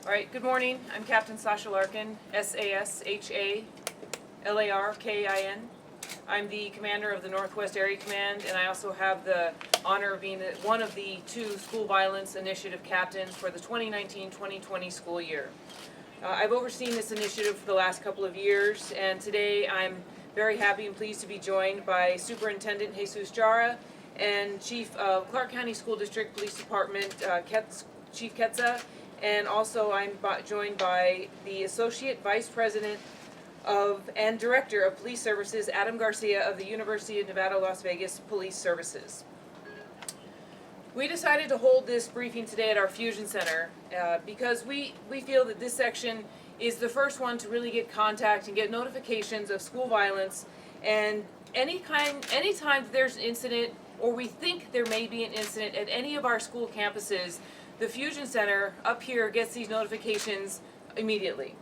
All right, good morning. I'm Captain Sasha Larkin, S-A-S-H-A-L-A-R-K-I-N. I'm the commander of the Northwest Area Command, and I also have the honor of being one of the two school violence initiative captains for the 2019-2020 school year. I've overseen this initiative for the last couple of years, and today I'm very happy and pleased to be joined by Superintendent Jesus Jara and Chief of Clark County School District Police Department, Chief Ketza, and also I'm joined by the Associate Vice President and Director of Police Services, Adam Garcia of the University of Nevada, Las Vegas Police Services. We decided to hold this briefing today at our Fusion Center because we feel that this section is the first one to really get contact and get notifications of school violence, and anytime there's an incident or we think there may be an incident at any of our school campuses, the Fusion Center up here gets these notifications immediately.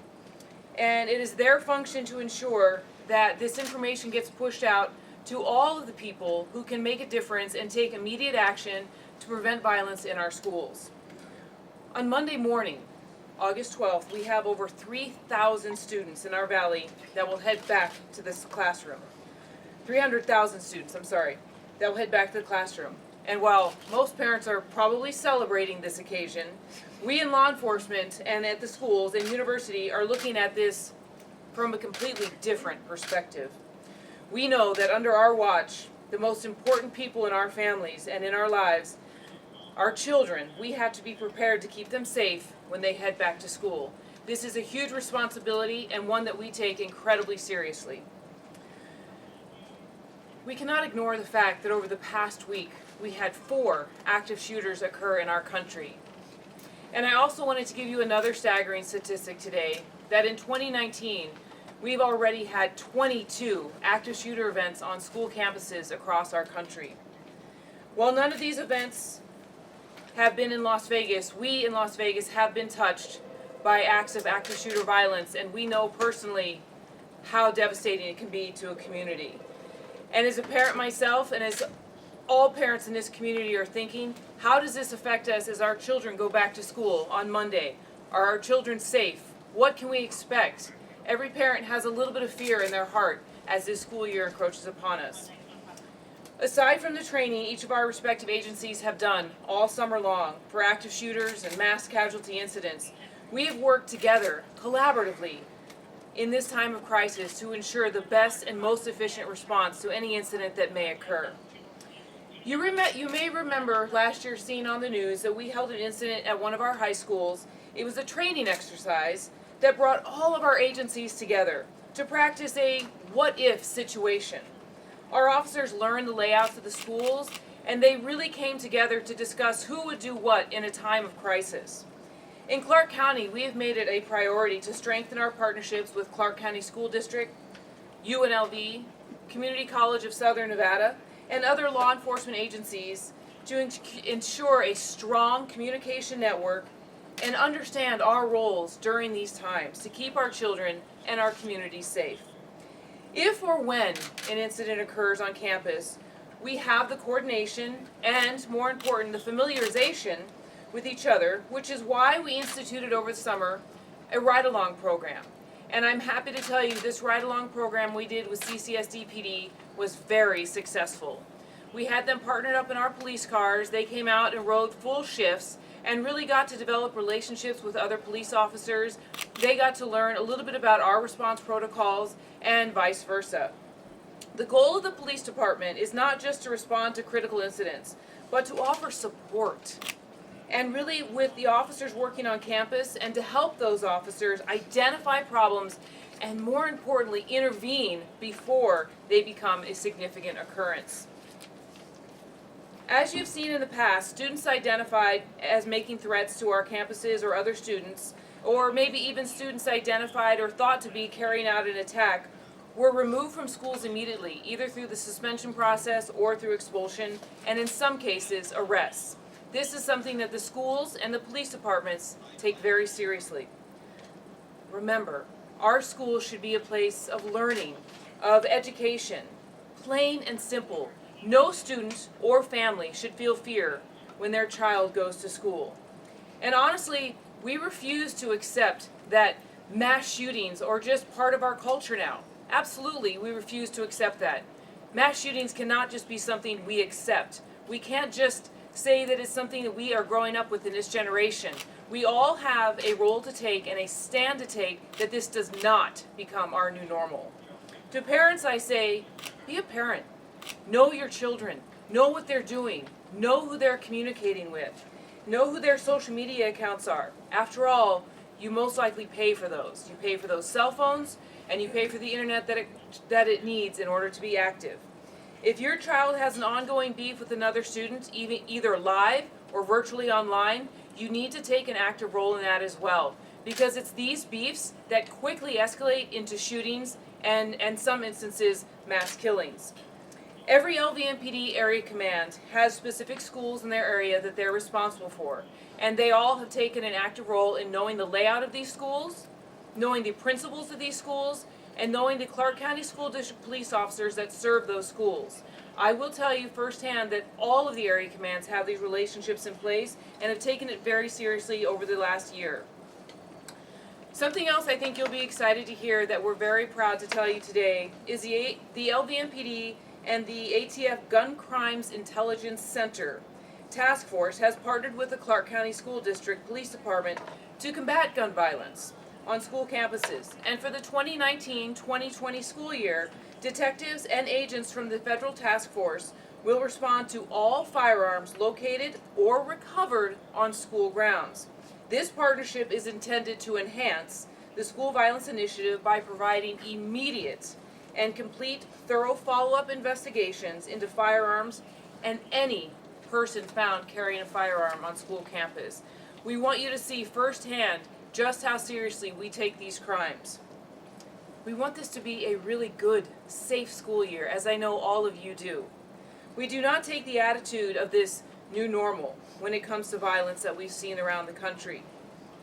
And it is their function to ensure that this information gets pushed out to all of the people who can make a difference and take immediate action to prevent violence in our schools. On Monday morning, August 12th, we have over 3,000 students in our valley that will head back to this classroom. 300,000 students, that will head back to the classroom. And while most parents are probably celebrating this occasion, we in law enforcement and at the schools and university are looking at this from a completely different perspective. We know that under our watch, the most important people in our families and in our lives, our children, we have to be prepared to keep them safe when they head back to school. This is a huge responsibility and one that we take incredibly seriously. We cannot ignore the fact that over the past week, we had 4 active shooters occur in our country. And I also wanted to give you another staggering statistic today, that in 2019, we've already had 22 active shooter events on school campuses across our country. While none of these events have been in Las Vegas, we in Las Vegas have been touched by acts of active shooter violence, and we know personally how devastating it can be to a community. And as a parent myself, and as all parents in this community are thinking, how does this affect us as our children go back to school on Monday? Are our children safe? What can we expect? Every parent has a little bit of fear in their heart as this school year encroaches upon us. Aside from the training each of our respective agencies have done all summer long for active shooters and mass casualty incidents, we have worked together collaboratively in this time of crisis to ensure the best and most efficient response to any incident that may occur. You may remember last year seeing on the news that we held an incident at one of our high schools. It was a training exercise that brought all of our agencies together to practice a what-if situation. Our officers learned the layouts of the schools, and they really came together to discuss who would do what in a time of crisis. In Clark County, we have made it a priority to strengthen our partnerships with Clark County School District, UNLV, Community College of Southern Nevada, and other law enforcement agencies to ensure a strong communication network and understand our roles during these times to keep our children and our communities safe. If or when an incident occurs on campus, we have the coordination and, more important, the familiarization with each other, which is why we instituted over the summer a ride-along program. And I'm happy to tell you this ride-along program we did with CCSD-PD was very successful. We had them partnered up in our police cars. They came out and rode full shifts and really got to develop relationships with other police officers. They got to learn a little bit about our response protocols and vice versa. The goal of the police department is not just to respond to critical incidents, but to offer support. And really with the officers working on campus and to help those officers identify problems and, more importantly, intervene before they become a significant occurrence. As you've seen in the past, students identified as making threats to our campuses or other students, or maybe even students identified or thought to be carrying out an attack, were removed from schools immediately, either through the suspension process or through expulsion, and in some cases, arrests. This is something that the schools and the police departments take very seriously. Remember, our schools should be a place of learning, of education, plain and simple. No student or family should feel fear when their child goes to school. And honestly, We refuse to accept that mass shootings are just part of our culture now. Absolutely, we refuse to accept that. Mass shootings cannot just be something we accept. We can't just say that it's something that we are growing up with in this generation. We all have a role to take and a stand to take that this does not become our new normal. To parents, I say, be a parent. Know your children. Know what they're doing. Know who they're communicating with. Know who their social media accounts are. After all, you most likely pay for those. You pay for those cell phones, and you pay for the internet that it needs in order to be active. If your child has an ongoing beef with another student, either live or virtually online, you need to take an active role in that as well. Because it's these beefs that quickly escalate into shootings and in some instances, mass killings. Every LVMPD area command has specific schools in their area that they're responsible for. And they all have taken an active role in knowing the layout of these schools, knowing the principals of these schools, and knowing the Clark County School District police officers that serve those schools. I will tell you firsthand that all of the area commands have these relationships in place and have taken it very seriously over the last year. Something else I think you'll be excited to hear that we're very proud to tell you today is the LVMPD and the ATF Gun Crimes Intelligence Center Task Force has partnered with the Clark County School District Police Department to combat gun violence on school campuses. And for the 2019-2020 school year, detectives and agents from the federal task force will respond to all firearms located or recovered on school grounds. This partnership is intended to enhance the school violence initiative by providing immediate and complete thorough follow-up investigations into firearms and any person found carrying a firearm on school campus. We want you to see firsthand just how seriously we take these crimes. We want this to be a really good, safe school year, as I know all of you do. We do not take the attitude of this new normal when it comes to violence that we've seen around the country.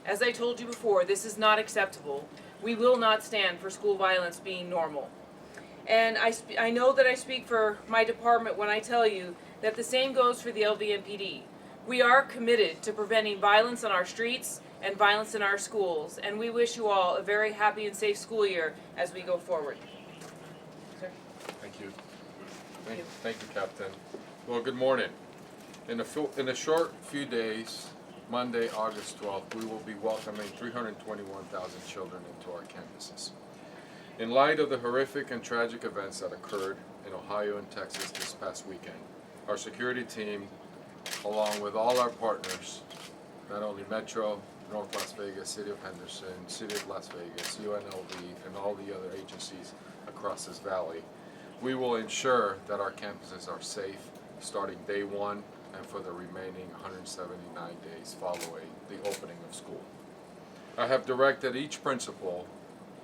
As I told you before, this is not acceptable. We will not stand for school violence being normal. And I know that I speak for my department when I tell you that the same goes for the LVMPD. We are committed to preventing violence on our streets and violence in our schools, and we wish you all a very happy and safe school year as we go forward. Sir? Thank you. Thank you, Captain. Well, good morning. In a short few days, Monday, August 12th, we will be welcoming 321,000 children into our campuses. In light of the horrific and tragic events that occurred in Ohio and Texas this past weekend, our security team, along with all our partners, not only Metro, North Las Vegas, City of Henderson, City of Las Vegas, UNLV, and all the other agencies across this valley, we will ensure that our campuses are safe starting day one and for the remaining 179 days following the opening of school. I have directed each principal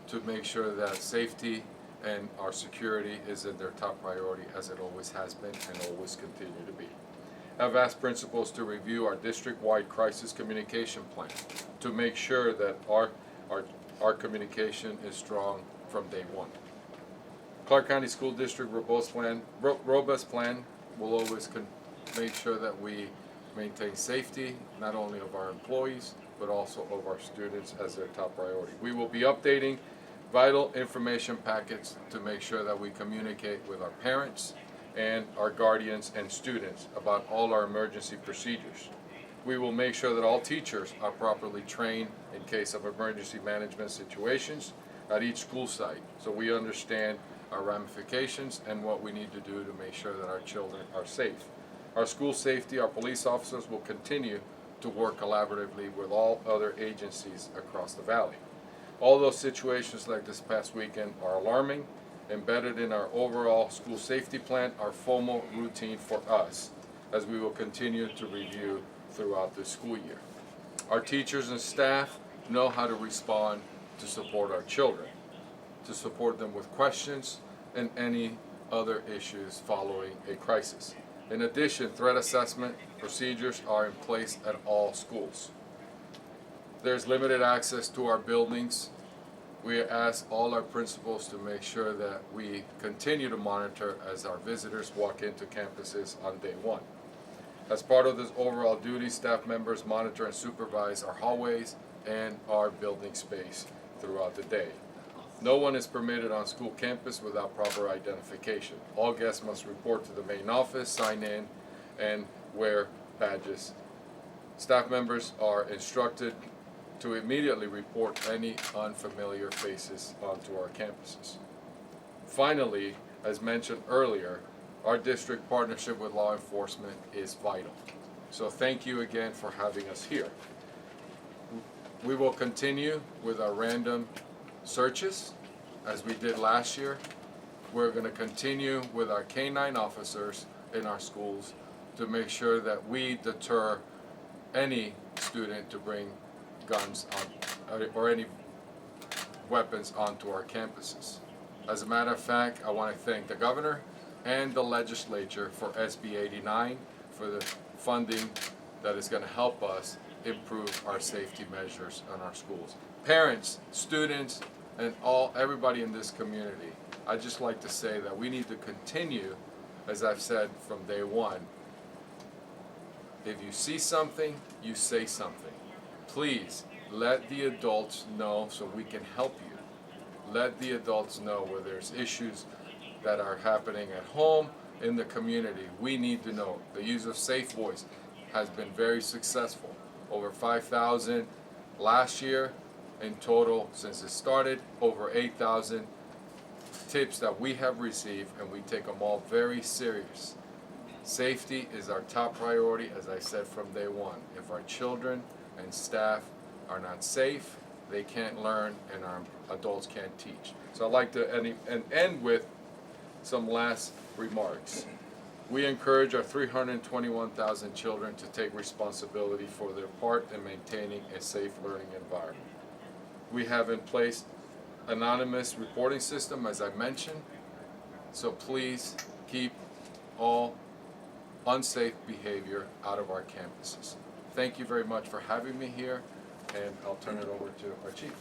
to make sure that safety and our security is in their top priority, as it always has been and always continue to be. I've asked principals to review our district-wide crisis communication plan to make sure that our communication is strong from day one. Clark County School District robust plan will always make sure that we maintain safety, not only of our employees, but also of our students as their top priority. We will be updating vital information packets to make sure that we communicate with our parents and our guardians and students about all our emergency procedures. We will make sure that all teachers are properly trained in case of emergency management situations at each school site, so we understand our ramifications and what we need to do to make sure that our children are safe. Our school safety, our police officers will continue to work collaboratively with all other agencies across the valley. All those situations like this past weekend are alarming. Embedded in our overall school safety plan are formal routine for us, as we will continue to review throughout the school year. Our teachers and staff know how to respond to support our children, to support them with questions and any other issues following a crisis. In addition, threat assessment procedures are in place at all schools. There's limited access to our buildings. We ask all our principals to make sure that we continue to monitor as our visitors walk into campuses on day one. As part of this overall duty, staff members monitor and supervise our hallways, and our building space throughout the day. No one is permitted on school campus without proper identification. All guests must report to the main office, sign in, and wear badges. Staff members are instructed to immediately report any unfamiliar faces onto our campuses. Finally, as mentioned earlier, our district partnership with law enforcement is vital. So thank you again for having us here. We will continue with our random searches as we did last year. We're going to continue with our K-9 officers in our schools to make sure that we deter any student to bring guns on or any weapons onto our campuses. As a matter of fact, I want to thank the governor and the legislature for SB 89 for the funding that is going to help us improve our safety measures in our schools. Parents, students, and everybody in this community, I'd just like to say that we need to continue, as I've said from day one, if you see something, you say something. Please let the adults know so we can help you. Let the adults know where there's issues that are happening at home, in the community. We need to know. The use of Safe Voice has been very successful. Over 5,000 last year in total since it started, over 8,000 tips that we have received, and we take them all very serious. Safety is our top priority, as I said from day one. If our children and staff are not safe, they can't learn, and our adults can't teach. So I'd like to end with some last remarks. We encourage our 321,000 children to take responsibility for their part in maintaining a safe learning environment. We have in place anonymous reporting system, as I mentioned, so please keep all unsafe behavior out of our campuses. Thank you very much for having me here, and I'll turn it over to our chief.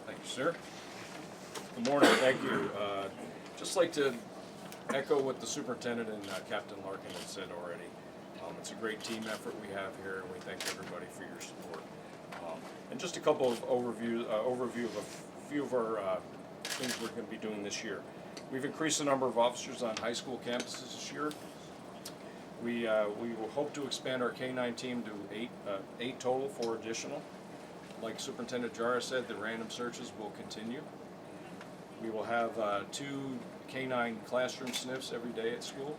Thank you, sir. Good morning. Thank you. Just like to echo what the superintendent and Captain Larkin had said already. It's a great team effort we have here, and we thank everybody for your support. And just a couple of overview of a few of our things we're going to be doing this year. We've increased the number of officers on high school campuses this year. We will hope to expand our K-9 team to eight total, 4 additional. Like Superintendent Jara said, the random searches will continue. We will have 2 K-9 classroom sniffs every day at school.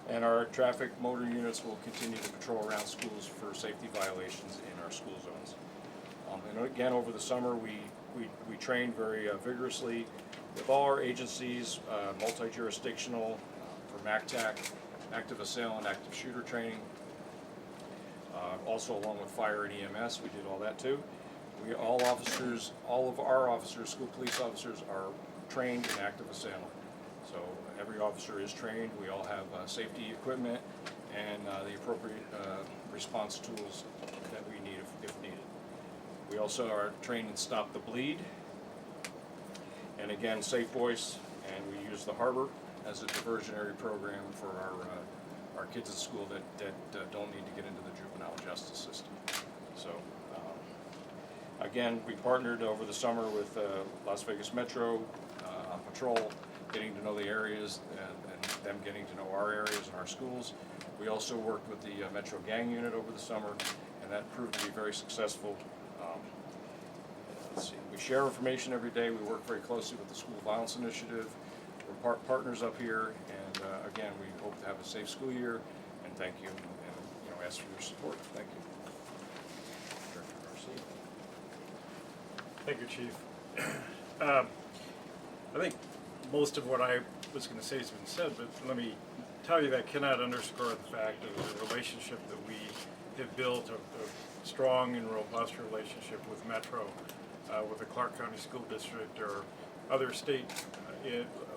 And our traffic motor units will continue to patrol around schools for safety violations in our school zones. And again, over the summer, we trained very vigorously with all our agencies, multi-jurisdictional, for MACTAC, active assailant, active shooter training. Also along with fire and EMS, we did all that too. All of our officers, school police officers, are trained in active assailant. So every officer is trained. We all have safety equipment and the appropriate response tools that we need if needed. We also are trained in Stop the Bleed, and again, Safe Voice, and we use the Harbor as a diversionary program for our kids at school that don't need to get into the juvenile justice system. So again, we partnered over the summer with Las Vegas Metro on patrol, getting to know the areas and them getting to know our areas and our schools. We also worked with the Metro Gang Unit over the summer, and that proved to be very successful. Let's see. We share information every day. We work very closely with the School Violence Initiative. We're partners up here, and again, we hope to have a safe school year. And thank you, and ask for your support. Thank you. Director Garcia. Thank you, Chief. I think most of what I was going to say has been said, but let me tell you that I cannot underscore the fact of the relationship that we have built, a strong and robust relationship with Metro, with the Clark County School District, or other state,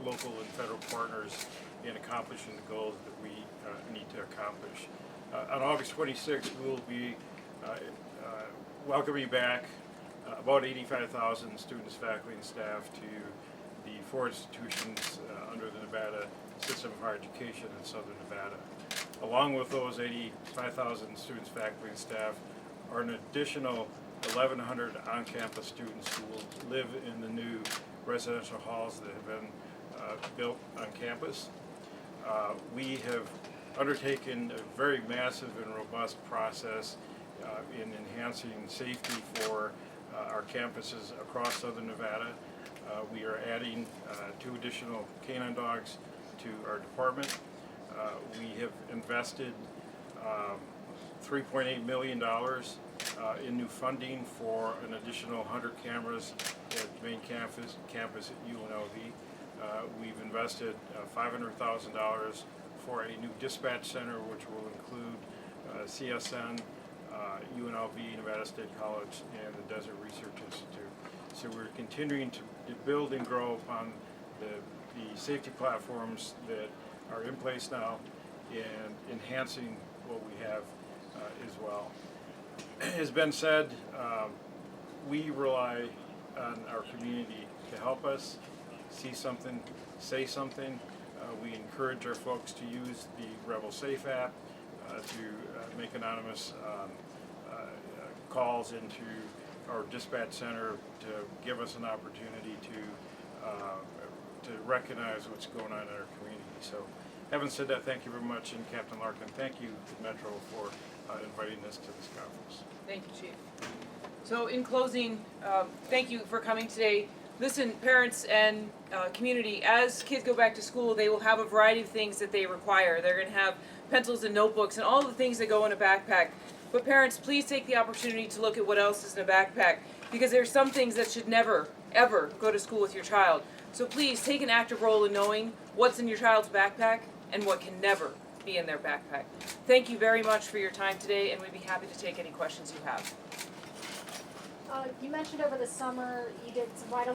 local, and federal partners in accomplishing the goals that we need to accomplish. On August 26th, we will be welcoming back about 85,000 students, faculty, and staff to the 4 institutions under the Nevada System of Higher Education in Southern Nevada. Along with those 85,000 students, faculty, and staff are an additional 1,100 on-campus students who will live in the new residential halls that have been built on campus. We have undertaken a very massive and robust process in enhancing safety for our campuses across southern Nevada. We are adding 2 additional canine dogs to our department. We have invested $3.8 million in new funding for an additional 100 cameras at the main campus at UNLV. We've invested $500,000 for a new dispatch center, which will include CSN, UNLV, Nevada State College, and the Desert Research Institute. So we're continuing to build and grow upon the safety platforms that are in place now and enhancing what we have as well. As been said, we rely on our community to help us see something, say something. We encourage our folks to use the Rebel Safe app to make anonymous calls into our dispatch center to give us an opportunity to recognize what's going on in our community. So, having said that, thank you very much, and Captain Larkin, thank you to Metro for inviting us to this conference. Thank you, Chief. So in closing, thank you for coming today. Listen, parents and community, as kids go back to school, they will have a variety of things that they require. They're going to have pencils and notebooks and all the things that go in a backpack. But parents, please take the opportunity to look at what else is in a backpack, because there are some things that should never, ever go to school with your child. So please take an active role in knowing what's in your child's backpack and what can never be in their backpack. Thank you very much for your time today, and we'd be happy to take any questions you have. You mentioned over the summer you did some vital